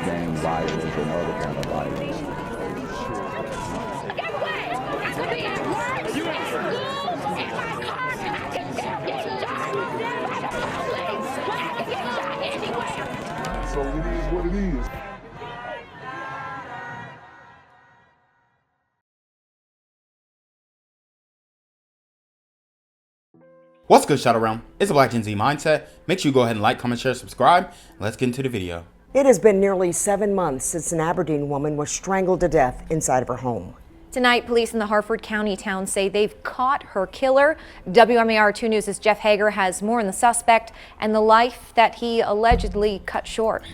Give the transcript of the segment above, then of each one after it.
gang violence and other kind of violence. Get away! I could be at work, at school, in my car, and I can still get shot by the police. But I can get shot anywhere. So it is what it is. What's good, Shadow Realm? It's a Black Gen Z Mindset. Make sure you go ahead and like, comment, share, subscribe. Let's get into the video. It has been nearly 7 months since an Aberdeen woman was strangled to death inside of her home. Tonight, police in the Harford County town say they've caught her killer. WMAR 2 News' Jeff Hager has more on the suspect and the life that he allegedly cut short.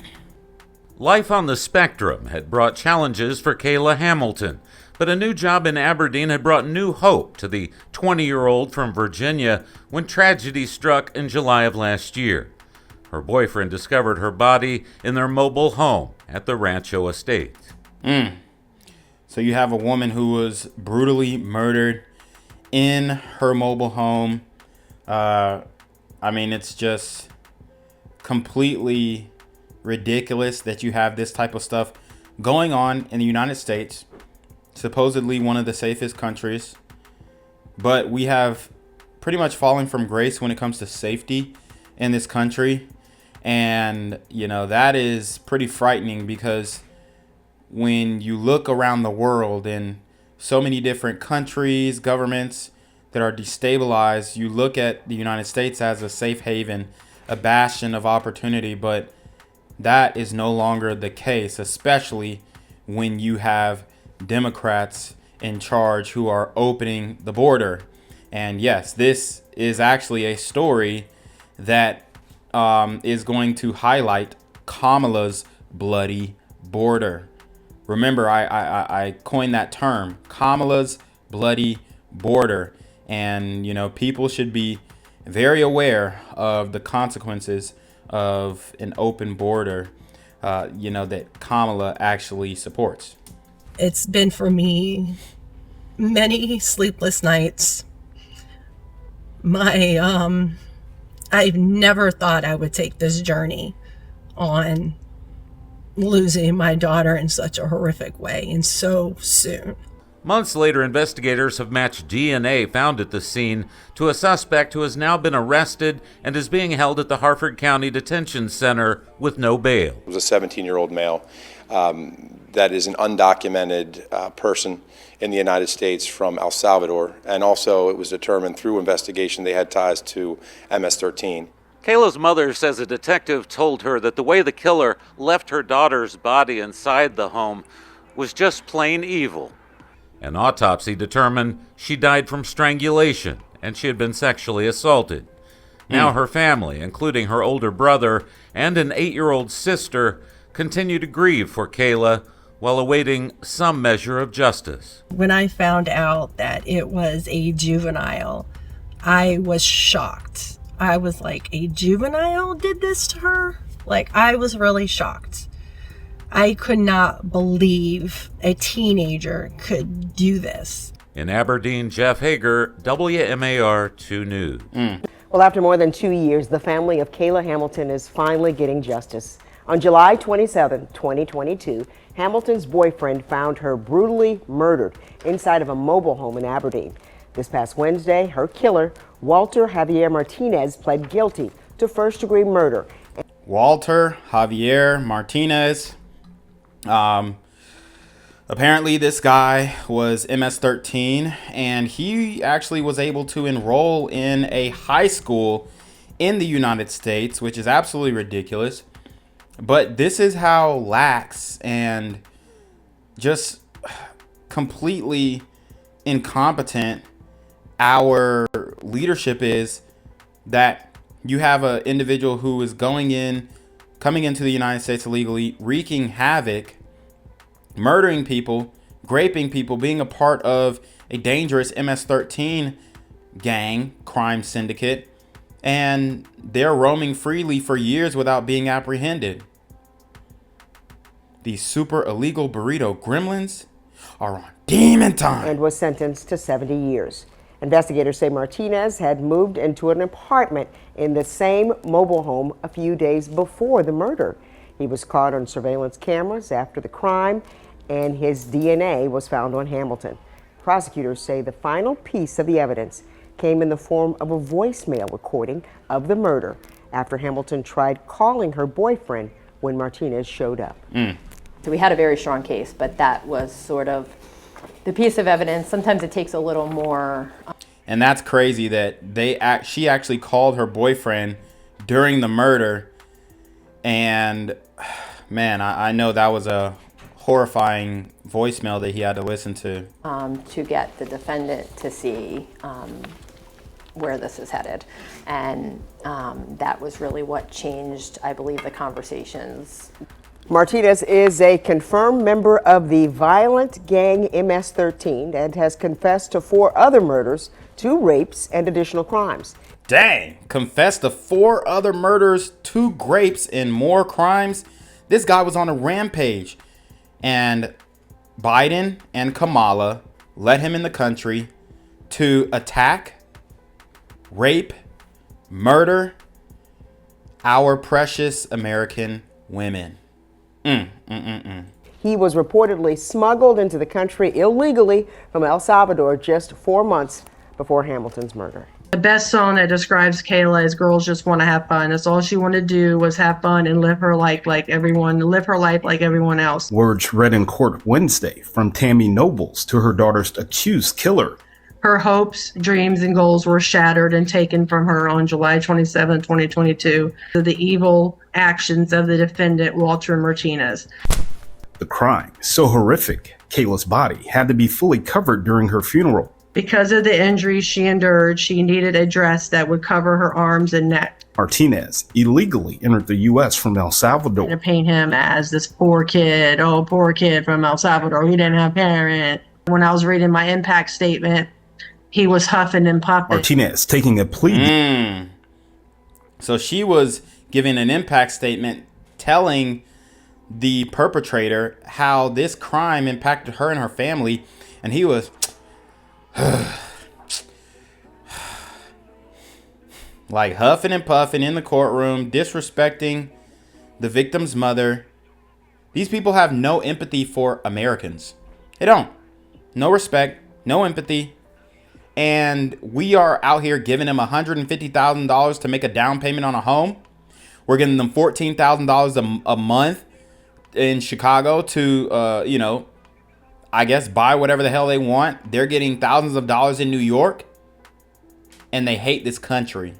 Life on the spectrum had brought challenges for Kayla Hamilton, but a new job in Aberdeen had brought new hope to the 20-year-old from Virginia when tragedy struck in July of last year. Her boyfriend discovered her body in their mobile home at the Rancho Estate. So you have a woman who was brutally murdered in her mobile home. I mean, it's just completely ridiculous that you have this type of stuff going on in the United States, supposedly one of the safest countries, but we have pretty much fallen from grace when it comes to safety in this country. And you know, that is pretty frightening, because when you look around the world in so many different countries, governments that are destabilized, you look at the United States as a safe haven, a bastion of opportunity, but that is no longer the case, especially when you have Democrats in charge who are opening the border. And yes, this is actually a story that is going to highlight Kamala's bloody border. Remember, I coined that term, Kamala's bloody border. And, you know, people should be very aware of the consequences of an open border, that Kamala actually supports. It's been for me many sleepless nights. I've never thought I would take this journey on losing my daughter in such a horrific way and so soon. Months later, investigators have matched DNA found at the scene to a suspect who has now been arrested and is being held at the Harford County Detention Center with no bail. It was a 17-year-old male that is an undocumented person in the United States from El Salvador, and also it was determined through investigation they had ties to MS-13. Kayla's mother says a detective told her that the way the killer left her daughter's body inside the home was just plain evil. An autopsy determined she died from strangulation and she had been sexually assaulted. Now her family, including her older brother and an 8-year-old sister, continue to grieve for Kayla while awaiting some measure of justice. When I found out that it was a juvenile, I was shocked. I was like, a juvenile did this to her? Like, I was really shocked. I could not believe a teenager could do this. In Aberdeen, Jeff Hager, WMAR 2 News. Well, after more than 2 years, the family of Kayla Hamilton is finally getting justice. On July 27, 2022, Hamilton's boyfriend found her brutally murdered inside of a mobile home in Aberdeen. This past Wednesday, her killer, Walter Javier Martinez, pled guilty to first-degree murder. Walter Javier Martinez. Apparently this guy was MS-13, and he actually was able to enroll in a high school in the United States, which is absolutely ridiculous. But this is how lax and just completely incompetent our leadership is, that you have an individual who is coming into the United States illegally, wreaking havoc, murdering people, raping people, being a part of a dangerous MS-13 gang crime syndicate, and they're roaming freely for years without being apprehended. These super illegal burrito gremlins are on demon time. And was sentenced to 70 years. Investigators say Martinez had moved into an apartment in the same mobile home a few days before the murder. He was caught on surveillance cameras after the crime, and his DNA was found on Hamilton. Prosecutors say the final piece of the evidence came in the form of a voicemail recording of the murder after Hamilton tried calling her boyfriend when Martinez showed up. So we had a very strong case, but that was sort of the piece of evidence. Sometimes it takes a little more. And that's crazy that she actually called her boyfriend during the murder. And man, I know that was a horrifying voicemail that he had to listen to Get the defendant to see where this is headed. And that was really what changed, I believe, the conversations. Martinez is a confirmed member of the violent gang MS-13 and has confessed to 4 other murders, 2 rapes, and additional crimes. Dang, confessed to 4 other murders, 2 rapes, and more crimes. This guy was on a rampage. And Biden and Kamala let him in the country to attack, rape, murder our precious American women. He was reportedly smuggled into the country illegally from El Salvador just 4 months before Hamilton's murder. The best song that describes Kayla is "Girls Just Want to Have Fun." That's all she wanted to do was have fun and live her life like everyone else. Words read in court Wednesday from Tammy Nobles to her daughter's accused killer. Her hopes, dreams, and goals were shattered and taken from her on July 27, 2022, through the evil actions of the defendant, Walter Martinez. The crime, so horrific, Kayla's body had to be fully covered during her funeral. Because of the injuries she endured, she needed a dress that would cover her arms and neck. Martinez illegally entered the U.S. from El Salvador. To paint him as this poor kid from El Salvador. He didn't have parents. When I was reading my impact statement, he was huffing and puffing. Martinez taking a plea. So she was giving an impact statement telling the perpetrator how this crime impacted her and her family, and he was like huffing and puffing in the courtroom, disrespecting the victim's mother. These people have no empathy for Americans. They don't. No respect, no empathy. And we are out here giving them $150,000 to make a down payment on a home. We're giving them $14,000 a month in Chicago to, I guess, buy whatever the hell they want. They're getting thousands of dollars in New York. And they hate this country.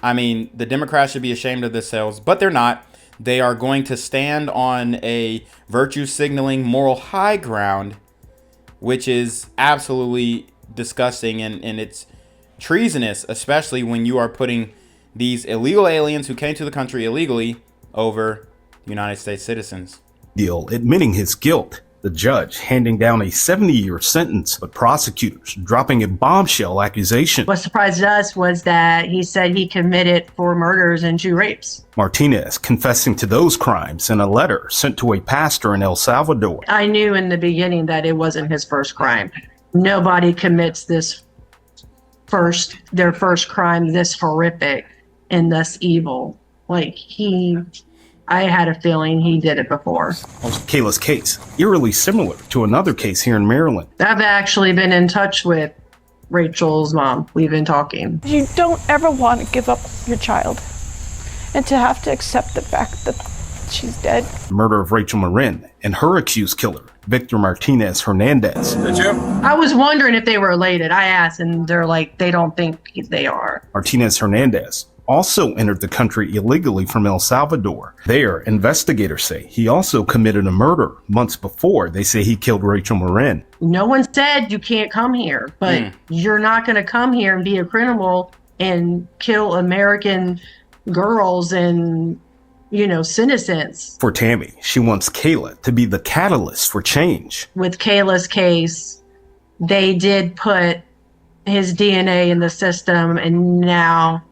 I mean, the Democrats should be ashamed of themselves, but they're not. They are going to stand on a virtue signaling moral high ground, which is absolutely disgusting, and it's treasonous, especially when you are putting these illegal aliens who came to the country illegally over United States citizens. Deal admitting his guilt. The judge handing down a 70-year sentence, but prosecutors dropping a bombshell accusation. What surprised us was that he said he committed 4 murders and 2 rapes. Martinez confessing to those crimes in a letter sent to a pastor in El Salvador. I knew in the beginning that it wasn't his first crime. Nobody commits their first crime this horrific and thus evil. I had a feeling he did it before. Kayla's case, eerily similar to another case here in Maryland. I've actually been in touch with Rachel's mom. We've been talking. You don't ever want to give up your child and to have to accept the fact that she's dead. The murder of Rachel Marin and her accused killer, Victor Martinez Hernandez. Did you? I was wondering if they were related. I asked, and they're like, they don't think they are. Martinez Hernandez also entered the country illegally from El Salvador. There, investigators say he also committed a murder months before they say he killed Rachel Marin. No one said you can't come here, but you're not going to come here and be a criminal and kill American girls and, citizens. For Tammy, she wants Kayla to be the catalyst for change. With Kayla's case, they did put his DNA in the system, and now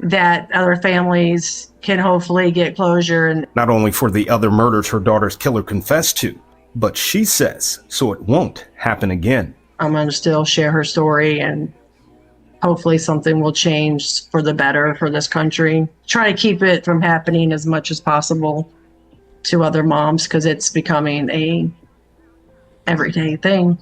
that other families can hopefully get closure. And not only for the other murders her daughter's killer confessed to, but she says so it won't happen again. I'm going to still share her story and hopefully something will change for the better for this country. Try to keep it from happening as much as possible to other moms, because it's becoming a everyday thing.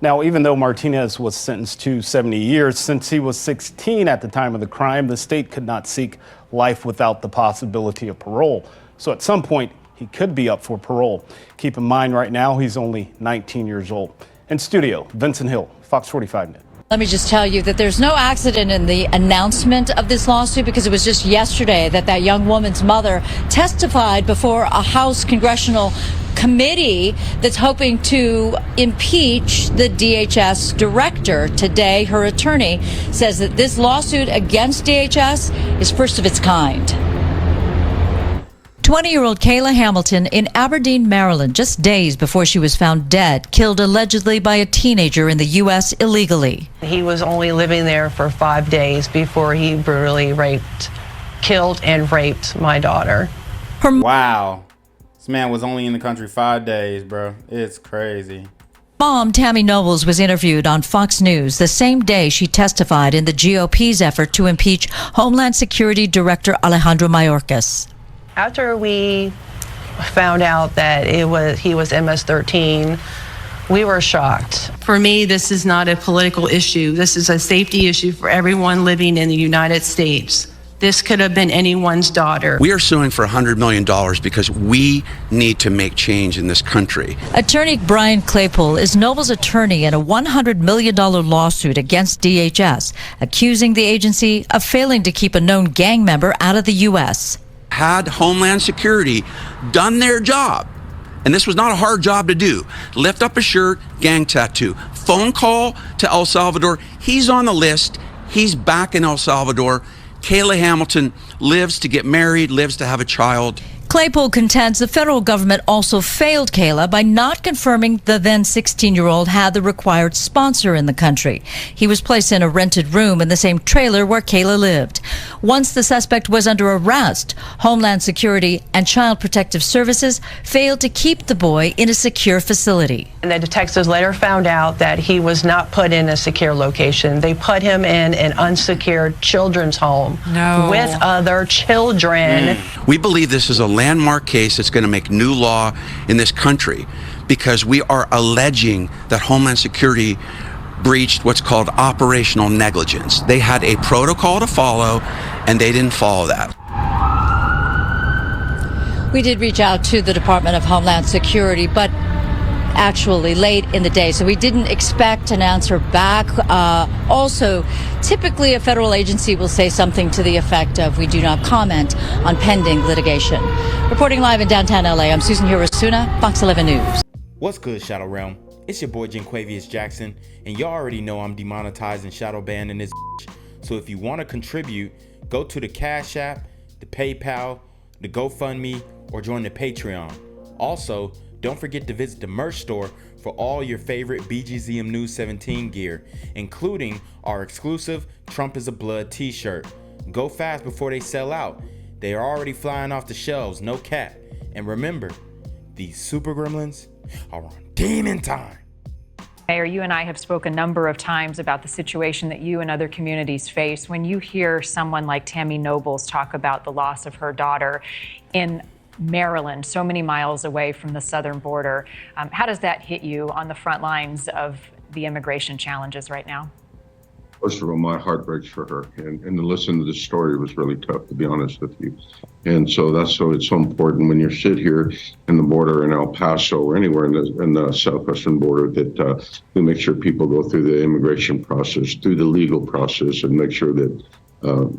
Now, even though Martinez was sentenced to 70 years, since he was 16 at the time of the crime, the state could not seek life without the possibility of parole. So at some point, he could be up for parole. Keep in mind right now, he's only 19 years old. In studio, Vincent Hill, Fox 45 News. Let me just tell you that there's no accident in the announcement of this lawsuit, because it was just yesterday that young woman's mother testified before a House congressional committee that's hoping to impeach the DHS director. Today, her attorney says that this lawsuit against DHS is first of its kind. 20-year-old Kayla Hamilton in Aberdeen, Maryland, just days before she was found dead, killed allegedly by a teenager in the U.S. illegally. He was only living there for 5 days before he brutally killed and raped my daughter. Wow. This man was only in the country 5 days, bro. It's crazy. Mom, Tammy Nobles, was interviewed on Fox News the same day she testified in the GOP's effort to impeach Homeland Security Director Alejandro Mayorkas. After we found out that he was MS-13, we were shocked. For me, this is not a political issue. This is a safety issue for everyone living in the United States. This could have been anyone's daughter. We are suing for $100 million because we need to make change in this country. Attorney Brian Claypool is Noble's attorney in a $100 million lawsuit against DHS, accusing the agency of failing to keep a known gang member out of the U.S. Had Homeland Security done their job, and this was not a hard job to do, lift up a shirt, gang tattoo, phone call to El Salvador, he's on the list, he's back in El Salvador. Kayla Hamilton lives to get married, lives to have a child. Claypool contends the federal government also failed Kayla by not confirming the then 16-year-old had the required sponsor in the country. He was placed in a rented room in the same trailer where Kayla lived. Once the suspect was under arrest, Homeland Security and Child Protective Services failed to keep the boy in a secure facility. And the detectives later found out that he was not put in a secure location. They put him in an unsecured children's home with other children. We believe this is a landmark case that's going to make new law in this country, because we are alleging that Homeland Security breached what's called operational negligence. They had a protocol to follow, and they didn't follow that. We did reach out to the Department of Homeland Security, but actually late in the day, so we didn't expect an answer back. Also, typically a federal agency will say something to the effect of, we do not comment on pending litigation. Reporting live in downtown LA, I'm Susan Hirosuna, Fox 11 News. What's good, Shadow Realm? It's your boy Jenquavius Jackson, and y'all already know I'm demonetized and shadow banned in this bitch. So if you want to contribute, go to the Cash App, the PayPal, the GoFundMe, or join the Patreon. Also, don't forget to visit the merch store for all your favorite BGZM News 17 gear, including our exclusive Trump is a Blood t-shirt. Go fast before they sell out. They are already flying off the shelves, no cap. And remember, these super gremlins are on demon time. Mayor, you and I have spoken a number of times about the situation that you and other communities face. When you hear someone like Tammy Nobles talk about the loss of her daughter in Maryland, so many miles away from the southern border, how does that hit you on the front lines of the immigration challenges right now? First of all, my heart breaks for her, and to listen to this story was really tough, to be honest with you. And so it's so important when you sit here in the border in El Paso or anywhere in the southwestern border that we make sure people go through the immigration process, through the legal process, and make sure that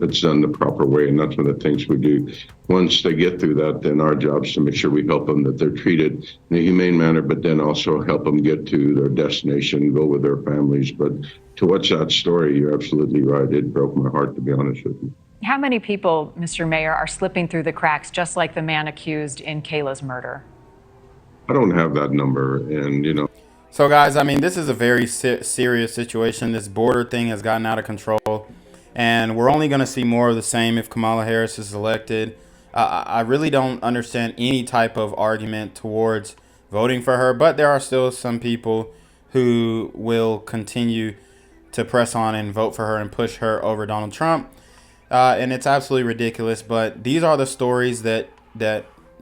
it's done the proper way. And that's one of the things we do. Once they get through that, then our job is to make sure we help them, that they're treated in a humane manner, but then also help them get to their destination, go with their families. But to watch that story, you're absolutely right. It broke my heart, to be honest with you. How many people, Mr. Mayor, are slipping through the cracks, just like the man accused in Kayla's murder? I don't have that number, and So guys, I mean, this is a very serious situation. This border thing has gotten out of control. And we're only going to see more of the same if Kamala Harris is elected. I really don't understand any type of argument towards voting for her, but there are still some people who will continue to press on and vote for her and push her over Donald Trump. And it's absolutely ridiculous. But these are the stories that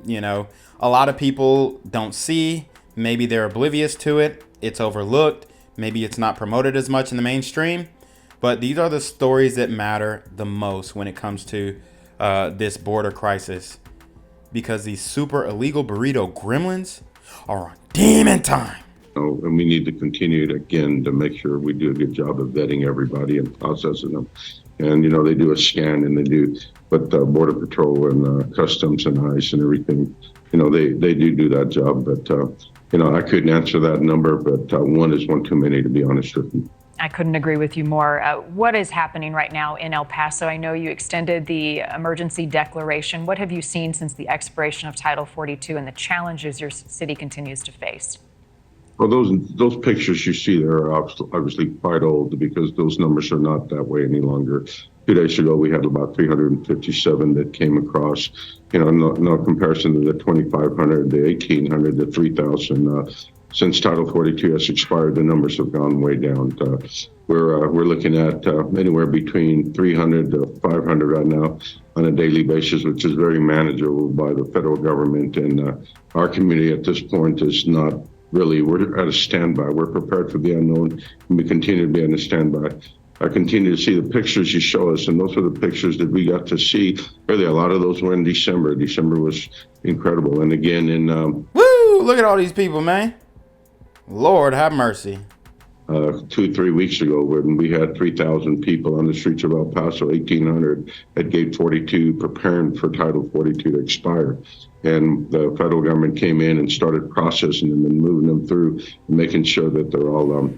you know, a lot of people don't see. Maybe they're oblivious to it. It's overlooked. Maybe it's not promoted as much in the mainstream. But these are the stories that matter the most when it comes to this border crisis. Because these super illegal burrito gremlins are on demon time. And we need to continue to make sure we do a good job of vetting everybody and processing them. And, you know, they do a scan and they do, but Border Patrol and Customs and ICE and everything, you know, they do that job. But, you know, I couldn't answer that number, but one is one too many, to be honest with you. I couldn't agree with you more. What is happening right now in El Paso? I know you extended the emergency declaration. What have you seen since the expiration of Title 42 and the challenges your city continues to face? Well, those pictures you see there are obviously quite old, because those numbers are not that way any longer. 2 days ago, we had about 357 that came across. You know, no comparison to the 2,500, the 1,800, the 3,000. Since Title 42 has expired, the numbers have gone way down. We're looking at anywhere between 300 to 500 right now on a daily basis, which is very manageable by the federal government. And our community at this point is not really, we're at a standby. We're prepared for the unknown, and we continue to be on a standby. I continue to see the pictures you show us, and those are the pictures that we got to see. Really, a lot of those were in December. December was incredible. And again, in woo! Look at all these people, man. Lord have mercy. 2-3 weeks ago, when we had 3,000 people on the streets of El Paso, 1,800 at Gate 42 preparing for Title 42 to expire. And the federal government came in and started processing them and moving them through, and making sure that they're all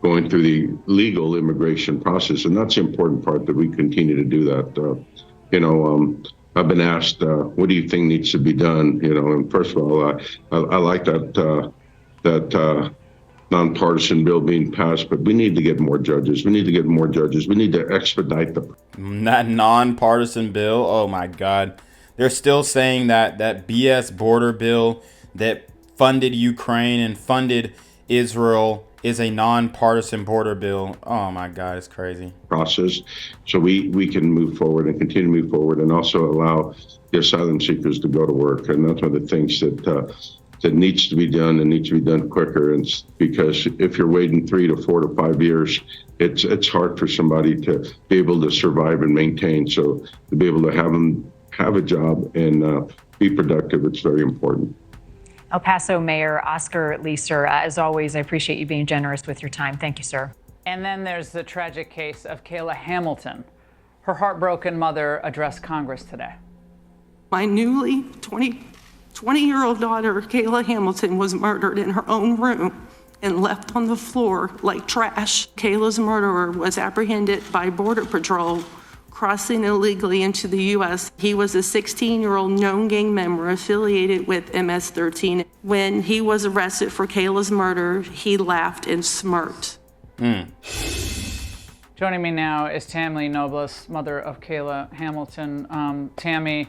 going through the legal immigration process. And that's the important part, that we continue to do that. You know, I've been asked, what do you think needs to be done? You know, and first of all, I like that nonpartisan bill being passed, but we need to get more judges. We need to get more judges. We need to expedite that nonpartisan bill. Oh my God. They're still saying that BS border bill that funded Ukraine and funded Israel is a nonpartisan border bill. Oh my God, it's crazy. Process, so we can move forward and continue to move forward, and also allow the asylum seekers to go to work. And that's one of the things that needs to be done, and needs to be done quicker. And because if you're waiting 3 to 4 to 5 years, it's hard for somebody to be able to survive and maintain. So to be able to have them have a job and be productive, it's very important. El Paso Mayor Oscar Leeser, as always, I appreciate you being generous with your time. Thank you, sir. And then there's the tragic case of Kayla Hamilton. Her heartbroken mother addressed Congress today. My newly 20-year-old daughter, Kayla Hamilton, was murdered in her own room and left on the floor like trash. Kayla's murderer was apprehended by Border Patrol crossing illegally into the U.S. He was a 16-year-old known gang member affiliated with MS-13. When he was arrested for Kayla's murder, he laughed and smirked. Joining me now is Tammy Nobles, mother of Kayla Hamilton. Tammy,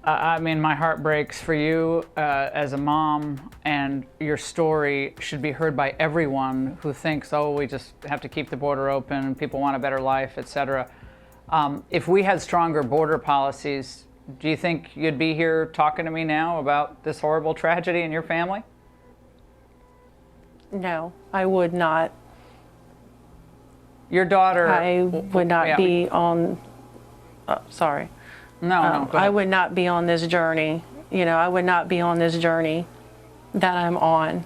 I mean, my heart breaks for you as a mom, and your story should be heard by everyone who thinks, oh, we just have to keep the border open, people want a better life, etc. If we had stronger border policies, do you think you'd be here talking to me now about this horrible tragedy in your family? No, I would not. Your daughter... I would not be on... sorry. No, go ahead. I would not be on this journey. You know, I would not be on this journey that I'm on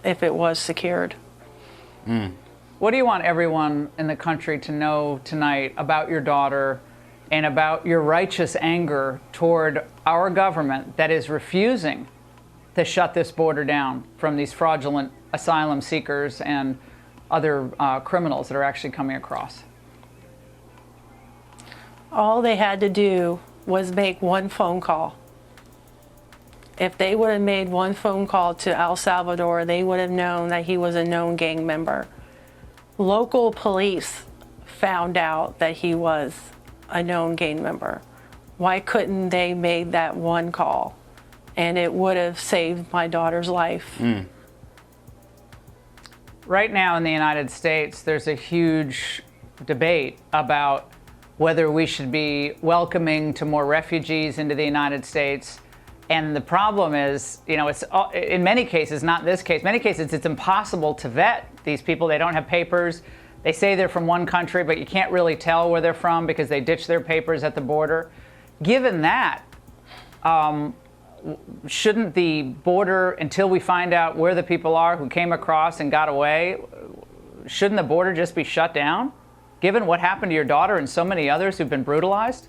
if it was secured. What do you want everyone in the country to know tonight about your daughter and about your righteous anger toward our government that is refusing to shut this border down from these fraudulent asylum seekers and other criminals that are actually coming across? All they had to do was make one phone call. If they would have made one phone call to El Salvador, they would have known that he was a known gang member. Local police found out that he was a known gang member. Why couldn't they make that one call? And it would have saved my daughter's life. Right now in the United States, there's a huge debate about whether we should be welcoming to more refugees into the United States. And the problem is, you know, it's in many cases, not this case, many cases it's impossible to vet these people. They don't have papers. They say they're from one country, but you can't really tell where they're from because they ditch their papers at the border. Given that, shouldn't the border, until we find out where the people are who came across and got away, shouldn't the border just be shut down, given what happened to your daughter and so many others who've been brutalized?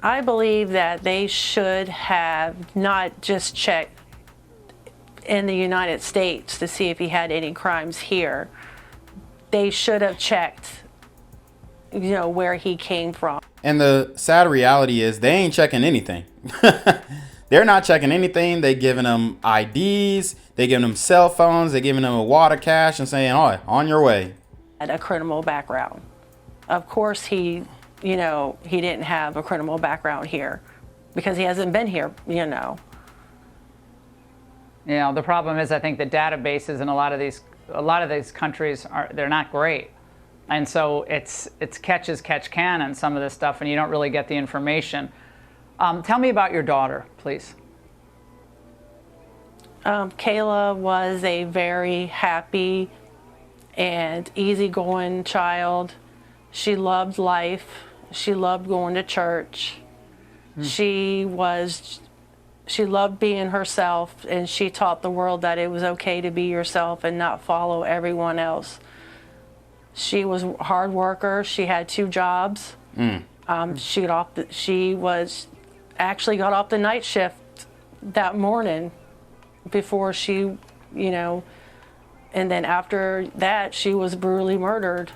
I believe that they should have not just checked in the United States to see if he had any crimes here. They should have checked, you know, where he came from. And the sad reality is they ain't checking anything. They're not checking anything. They giving them IDs. They giving them cell phones. They giving them a wad of cash and saying, "Oh, on your way." Had a criminal background. Of course, he didn't have a criminal background here because he hasn't been here, you know. You know, the problem is I think the databases in a lot of these countries they're not great. And so it's catch as catch can and some of this stuff, and you don't really get the information. Tell me about your daughter, please. Kayla was a very happy and easygoing child. She loved life. She loved going to church. She loved being herself, and she taught the world that it was okay to be yourself and not follow everyone else. She was a hard worker. She had 2 jobs. She actually got off the night shift that morning before she, you know, and then after that she was brutally murdered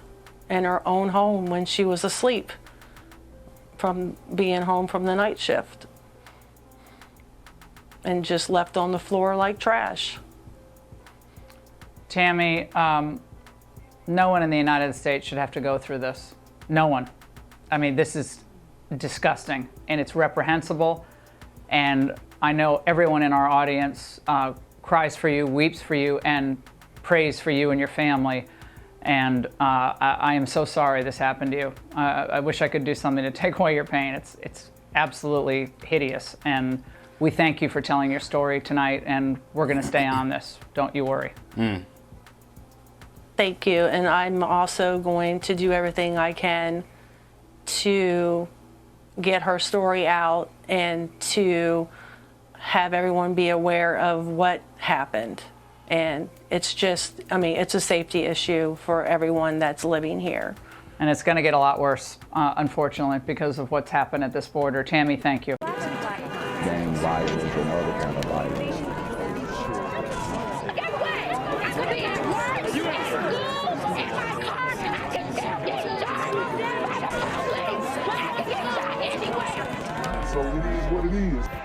in her own home when she was asleep from being home from the night shift and just left on the floor like trash. Tammy, no one in the United States should have to go through this. No one. I mean, this is disgusting and it's reprehensible. And I know everyone in our audience cries for you, weeps for you, and prays for you and your family. And I am so sorry this happened to you. I wish I could do something to take away your pain. It's absolutely hideous. And we thank you for telling your story tonight, and we're going to stay on this. Don't you worry. Thank you, and I'm also going to do everything I can to get her story out and to have everyone be aware of what happened. And it's just, I mean, it's a safety issue for everyone that's living here. And it's going to get a lot worse, unfortunately, because of what's happened at this border. Tammy, thank you. Gang violence and other kind of violence. So it is what it is.